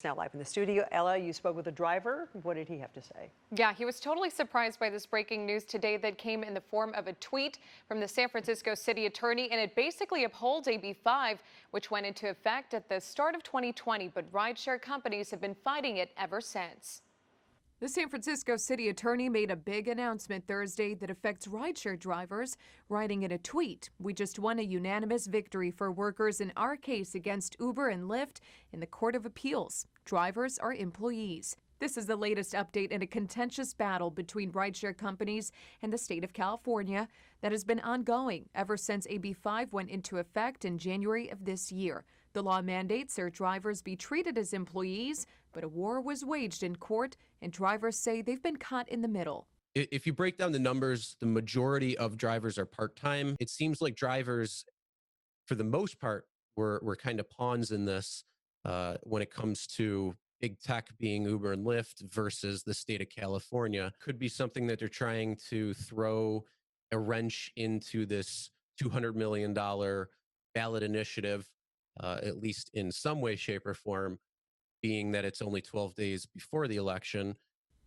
Now live in the studio, Ella, you spoke with the driver. What did he have to say? Yeah, he was totally surprised by this breaking news today that came in the form of a tweet from the San Francisco city attorney, and it basically upholds AB5, which went into effect at the start of 2020, but rideshare companies have been fighting it ever since. The San Francisco city attorney made a big announcement Thursday that affects rideshare drivers, writing in a tweet, "We just won a unanimous victory for workers in our case against Uber and Lyft in the Court of Appeals. Drivers are employees." This is the latest update in a contentious battle between rideshare companies and the state of California that has been ongoing ever since AB5 went into effect in January of this year. The law mandates their drivers be treated as employees, but a war was waged in court, and drivers say they've been caught in the middle. If you break down the numbers, the majority of drivers are part-time. It seems like drivers, for the most part, were kind of pawns in this when it comes to big tech being Uber and Lyft versus the state of California. Could be something that they're trying to throw a wrench into this $200 million ballot initiative, at least in some way, shape, or form, being that it's only 12 days before the election.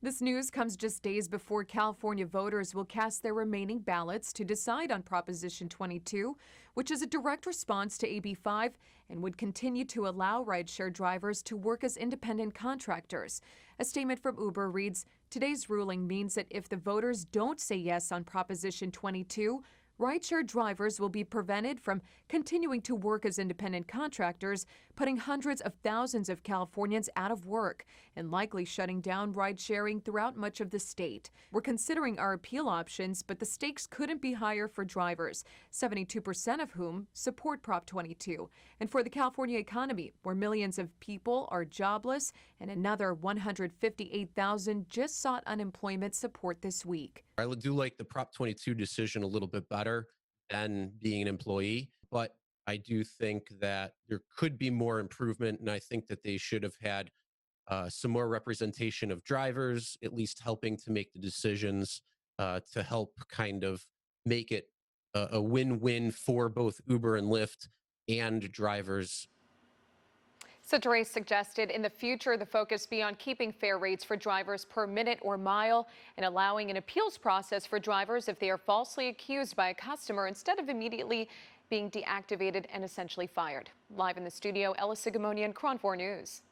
This news comes just days before California voters will cast their remaining ballots to decide on Proposition 22, which is a direct response to AB5 and would continue to allow rideshare drivers to work as independent contractors. A statement from Uber reads, "Today's ruling means that if the voters don't say yes on Proposition 22, rideshare drivers will be prevented from continuing to work as independent contractors, putting hundreds of thousands of Californians out of work and likely shutting down ride sharing throughout much of the state. We're considering our appeal options, but the stakes couldn't be higher for drivers, 72% of whom support Prop 22, and for the California economy, where millions of people are jobless and another 158,000 just sought unemployment support this week." I do like the Prop 22 decision a little bit better than being an employee, but I do think that there could be more improvement, and I think that they should have had some more representation of drivers, at least helping to make the decisions to help kind of make it a win-win for both Uber and Lyft and drivers. So Dre suggested in the future the focus be on keeping fair rates for drivers per minute or mile and allowing an appeals process for drivers if they are falsely accused by a customer instead of immediately being deactivated and essentially fired. Live in the studio, Ella Sigamonian, KRON 4 News.